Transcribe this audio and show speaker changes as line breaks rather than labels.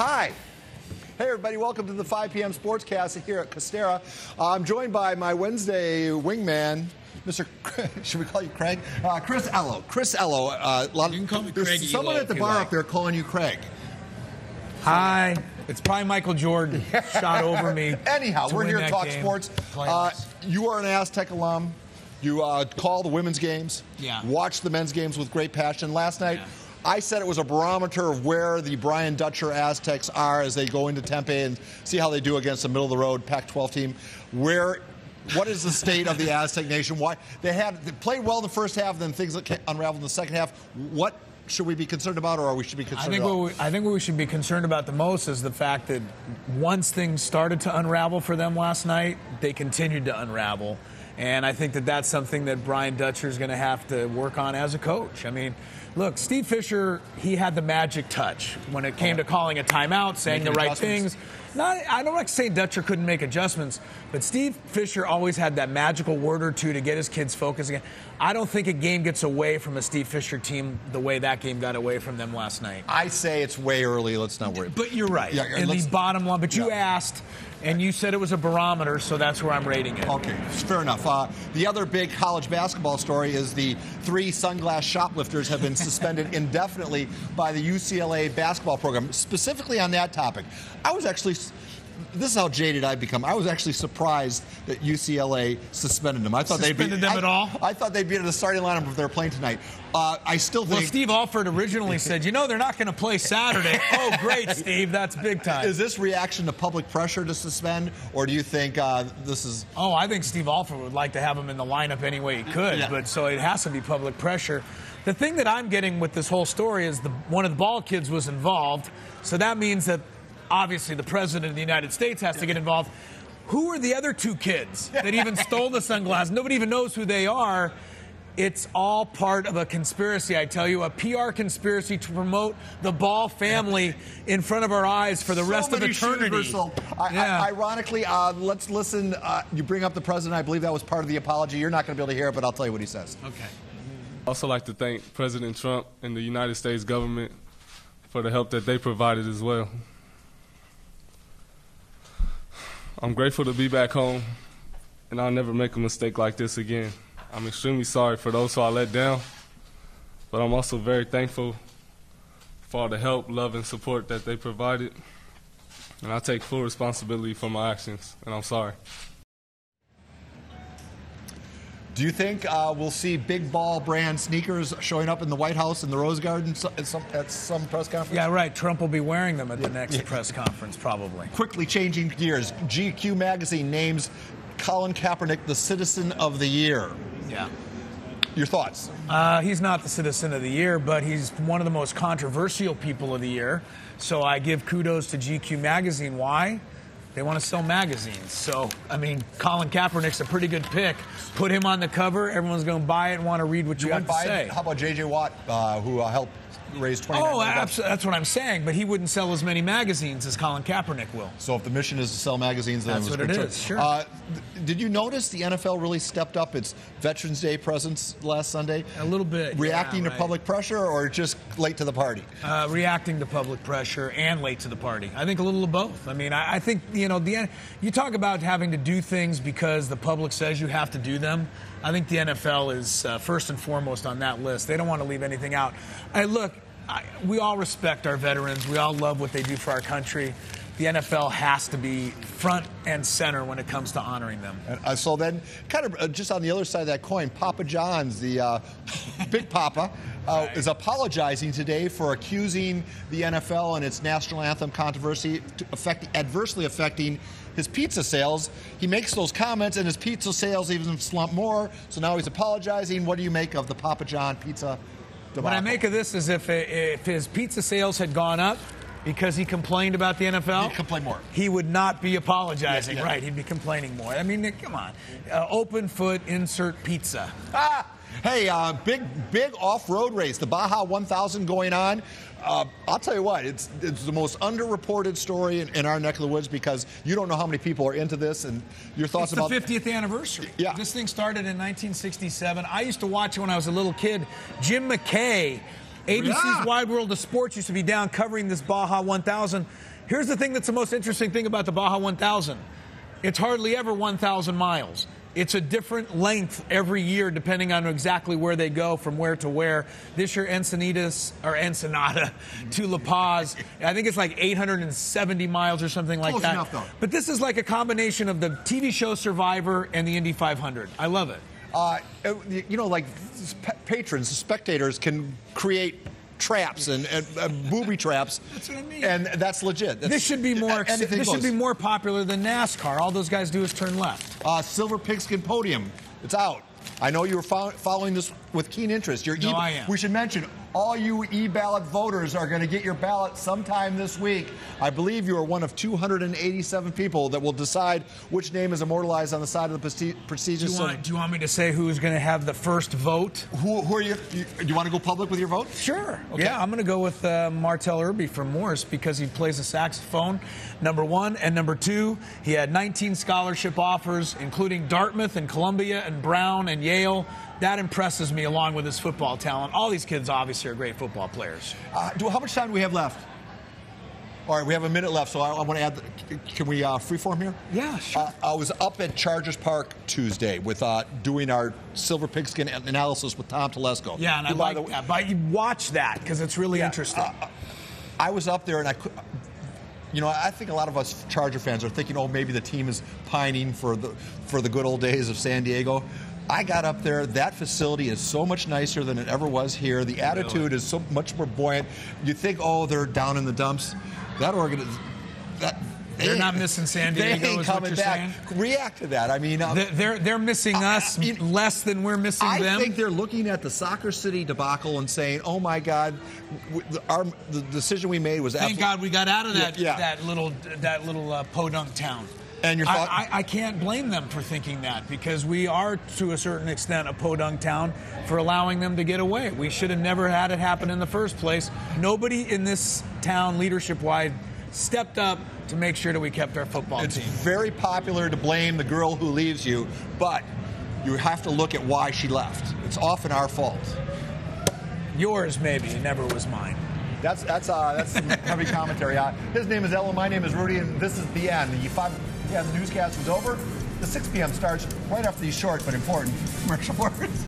Hi. Hey, everybody. Welcome to the 5 p.m. Sportscast here at Costera. I'm joined by my Wednesday wingman, Mr. Should we call you Craig? Chris Ello. Chris Ello.
You can call me Craig.
There's someone at the bar up there calling you Craig.
Hi. It's probably Michael Jordan. Shot over me.
Anyhow, we're here to talk sports. You are an Aztec alum. You call the women's games.
Yeah.
Watch the men's games with great passion. Last night, I said it was a barometer of where the Brian Dutcher Aztecs are as they go into Tempe and see how they do against a middle-of-the-road Pac-12 team. What is the state of the Aztec Nation? Why they played well in the first half, then things unraveled in the second half. What should we be concerned about, or we should be concerned about?
I think what we should be concerned about the most is the fact that once things started to unravel for them last night, they continued to unravel. And I think that that's something that Brian Dutcher is going to have to work on as a coach. I mean, look, Steve Fisher, he had the magic touch when it came to calling a timeout, saying the right things. I don't like saying Dutcher couldn't make adjustments, but Steve Fisher always had that magical word or two to get his kids focused again. I don't think a game gets away from a Steve Fisher team the way that game got away from them last night.
I say it's way early. Let's not worry.
But you're right. In the bottom line. But you asked, and you said it was a barometer, so that's where I'm rating it.
Okay, fair enough. The other big college basketball story is the 3 sunglass shoplifters have been suspended indefinitely by the UCLA basketball program. Specifically on that topic, this is how jaded I've become. I was actually surprised that UCLA suspended them. I thought
suspended them at all?
I thought they'd be in the starting lineup if they were playing tonight. I still think.
Well, Steve Alford originally said, they're not going to play Saturday. Oh, great, Steve. That's big time.
Is this reaction to public pressure to suspend, or do you think this is?
Oh, I think Steve Alford would like to have him in the lineup any way he could, but so it has to be public pressure. The thing that I'm getting with this whole story is one of the ball kids was involved, so that means that obviously the president of the United States has to get involved. Who are the other 2 kids that even stole the sunglasses? Nobody even knows who they are. It's all part of a conspiracy, I tell you, a PR conspiracy to promote the Ball family in front of our eyes for the rest of eternity.
Ironically, let's listen. You bring up the president. I believe that was part of the apology. You're not going to be able to hear it, but I'll tell you what he says.
Okay.
I'd also like to thank President Trump and the United States government for the help that they provided as well. I'm grateful to be back home, and I'll never make a mistake like this again. I'm extremely sorry for those who I let down, but I'm also very thankful for all the help, love, and support that they provided, and I take full responsibility for my actions, and I'm sorry.
Do you think we'll see big ball brand sneakers showing up in the White House in the Rose Garden at some press conference?
Yeah, right. Trump will be wearing them at the next press conference, probably.
Quickly changing gears, GQ magazine names Colin Kaepernick the Citizen of the Year.
Yeah.
Your thoughts?
He's not the Citizen of the Year, but he's one of the most controversial people of the year. So I give kudos to GQ magazine. Why? They want to sell magazines. So, I mean, Colin Kaepernick's a pretty good pick. Put him on the cover. Everyone's going to buy it and want to read what you have to say.
How about J.J. Watt, who helped raise $29 million?
Oh, that's what I'm saying. But he wouldn't sell as many magazines as Colin Kaepernick will.
So if the mission is to sell magazines, then
that's what it is. Sure.
Did you notice the NFL really stepped up its Veterans Day presence last Sunday?
A little bit.
Reacting to public pressure, or just late to the party?
Reacting to public pressure and late to the party. I think a little of both. I mean, I think, you talk about having to do things because the public says you have to do them. I think the NFL is first and foremost on that list. They don't want to leave anything out. We all respect our veterans. We all love what they do for our country. The NFL has to be front and center when it comes to honoring them.
So then, kind of just on the other side of that coin, Papa John's, the Big Papa, is apologizing today for accusing the NFL and its national anthem controversy adversely affecting his pizza sales. He makes those comments, and his pizza sales even slump more. So now he's apologizing. What do you make of the Papa John pizza debacle?
What I make of this is if his pizza sales had gone up because he complained about the NFL,
he'd complain more.
He would not be apologizing, right? He'd be complaining more. I mean, come on. Open foot, insert pizza.
Hey, big off-road race, the Baja 1000 going on. I'll tell you what, it's the most underreported story in our neck of the woods because you don't know how many people are into this. And your thoughts about
the 50th anniversary.
Yeah.
This thing started in 1967. I used to watch it when I was a little kid. Jim McKay, ABC's Wide World of Sports, used to be down covering this Baja 1000. Here's the thing that's the most interesting thing about the Baja 1000. It's hardly ever 1,000 miles. It's a different length every year depending on exactly where they go, from where to where. This year, Ensenada to La Paz, I think it's like 870 miles or something like
Close
that.
enough, though.
But this is like a combination of the TV show Survivor and the Indy 500. I love it.
You know, like patrons, spectators can create traps and booby traps.
That's what I mean.
And that's legit.
This should be more. This should be more popular than NASCAR. All those guys do is turn left.
Silver Pigskin Podium. It's out. I know you were following this with keen interest.
I am.
We should mention, all you e-ballot voters are going to get your ballot sometime this week. I believe you are one of 287 people that will decide which name is immortalized on the side of the prestigious.
Do you want me to say who's going to have the first vote?
Who are you? Do you want to go public with your vote?
Sure.
Okay.
Yeah, I'm going to go with Martell Irby from Morse because he plays the saxophone, number one. And number two, he had 19 scholarship offers, including Dartmouth and Columbia and Brown and Yale. That impresses me, along with his football talent. All these kids obviously are great football players.
How much time do we have left? All right, we have a minute left, so I want to add. Can we freeform here?
Yeah, sure.
I was up at Chargers Park Tuesday with doing our Silver Pigskin analysis with Tom Telesco.
Yeah, and I like that. But you watch that because it's really interesting.
I was up there, and I think a lot of us Charger fans are thinking, oh, maybe the team is pining for the good old days of San Diego. I got up there. That facility is so much nicer than it ever was here. The attitude is so much more buoyant. You think, oh, they're down in the dumps.
They're not missing San Diego.
They ain't coming back. React to that. I mean,
they're missing us less than we're missing them.
I think they're looking at the Soccer City debacle and saying, "Oh my God, the decision we made was
thank God we got out of that that little podunk town."
And your thought?
I can't blame them for thinking that, because we are, to a certain extent, a podunk town for allowing them to get away. We should have never had it happen in the first place. Nobody in this town, leadership-wide, stepped up to make sure that we kept our football team.
It's very popular to blame the girl who leaves you, but you have to look at why she left. It's often our fault.
Yours, maybe. It never was mine.
That's some heavy commentary. His name is Ello. My name is Rudy, and this is the end. The newscast was over. The 6 p.m. starts right after these short but important commercial words.